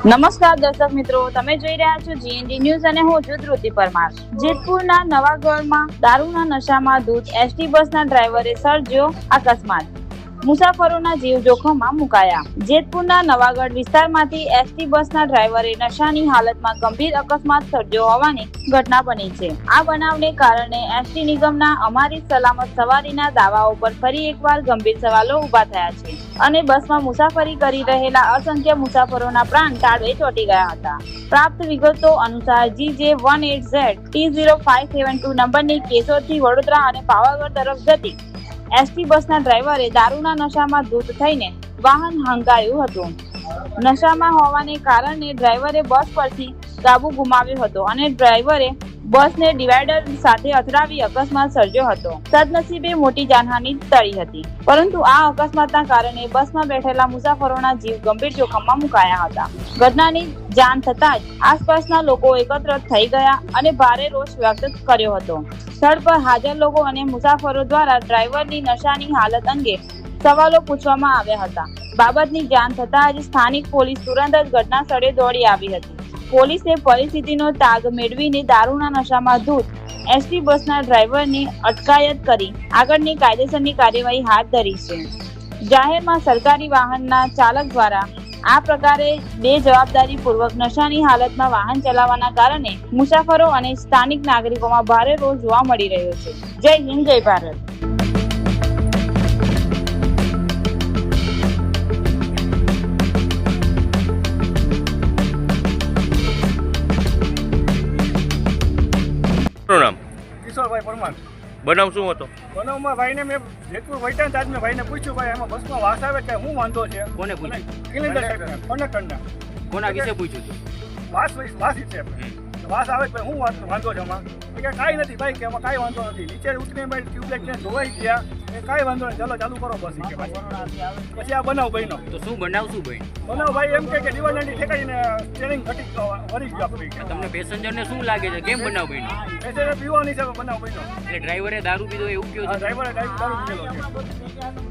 નમસ્કાર દર્શક મિત્રો, તમે જોઈ રહ્યા છો જીએનડી ન્યૂઝ અને હું છું ધ્રુતિ પરમાર। જેતપુરના નવાગઢમાં દારૂના નશામાં ધૂત એસટી બસના ડ્રાઈવરે સર્જ્યો અકસ્માત, મુસાફરોના જીવ જોખમમાં મુકાયા। જેતપુરના નવાગઢ વિસ્તારમાંથી એસટી બસના ડ્રાઈવરે નશાની હાલતમાં ગંભીર અકસ્માત સર્જ્યો હોવાની ઘટના બની છે। આ બનાવને કારણે એસટી નિગમના અમારી સલામત સવારીના દાવાઓ પર ફરી એકવાર ગંભીર સવાલો ઉભા થયા છે અને બસમાં મુસાફરી કરી રહેલા અસંખ્ય મુસાફરોના પ્રાણ તાળવે ચોંટી ગયા હતા। પ્રાપ્ત વિગતો અનુસાર GJ18Z T0572 નંબરની કેશોદથી વડોદરા અને પાવાગઢ તરફ જતી એસટી બસના ડ્રાઈવરે દારૂના નશામાં ધૂત થઈને વાહન હંકાર્યું હતું। નશામાં હોવાને કારણે ડ્રાઈવરે બસ પરથી કાબુ ગુમાવ્યો હતો અને ડ્રાઈવરે બસને ડિવાઈડર સાથે અથડાવી અકસ્માત સર્જ્યો હતો। સદનસીબે મોટી જાનહાનિ ટળી હતી, પરંતુ આ અકસ્માતના કારણે બસમાં બેઠેલા મુસાફરોના જીવ ગંભીર જોખમમાં મુકાયા હતા। ઘટનાની જાણ થતાં જ આસપાસના લોકો એકત્ર થઈ ગયા અને ભારે રોષ વ્યક્ત કર્યો હતો। સ્થળ પર હાજર લોકો અને મુસાફરો દ્વારા ડ્રાઈવરની નશાની હાલત અંગે સવાલો પૂછવામાં આવ્યા હતા। બાબતની જાણ થતાં જ સ્થાનિક પોલીસ તુરંત જ ઘટના સ્થળે દોડી આવી હતી। પોલીસે પરિસ્થિતિનો તાગ મેળવીને દારૂના નશામાં ધૂત એસટી બસના ડ્રાઈવરની અટકાયત કરી આગળની કાયદેસરની કાર્યવાહી હાથ ધરી છે। જાહેરમાં સરકારી વાહનના ચાલક દ્વારા આ પ્રકારે બેજવાબદારીપૂર્વક નશાની હાલતમાં વાહન ચલાવવાના કારણે મુસાફરો અને સ્થાનિક નાગરિકોમાં ભારે રોષ જોવા મળી રહ્યો છે। જય હિન્દ, જય ભારત। નામ કિશોરભાઈ પરમાર। બનાવ શું હતો? બનાવમાં ભાઈને મેં જેતપુર વૈટા ને મેં ભાઈને પૂછ્યું, ભાઈ એમાં બસમાં વાસ આવે કે હું વાંધો છે? કોને પૂછ્યું? કિલિન્દર સાહેબને, કંડક્ટરના કોના વિશે પૂછ્યું હતું? વાસ છે, વાસ આવે તો હું વાંધો છે એમાં? કે કાંઈ નથી ભાઈ, કે એમાં કાંઈ વાંધો નથી, નીચે ઉતરીને ભાઈ ટ્યુબલાઇટ ત્યાં ધોવાઈ ગયા, એ કાંઈ વાંધો નહીં, ચાલો ચાલુ કરો બસ કે પછી આ બનાવ ભાઈનો। તો શું બનાવ શું ભાઈ? બનાવ ભાઈ એમ કે દિવાળી ઠેકાઈને સ્ટેરિંગ વરી ગયો આપણે। તમને પેસેન્જરને શું લાગે છે, કેમ બનાવ ભાઈ? પેસેન્જર પીવાની છે બનાવ ભાઈનો, એટલે ડ્રાઈવરે દારૂ પીધો એવું કયો છે? ડ્રાઈવરે દારૂ પીધેલો છે।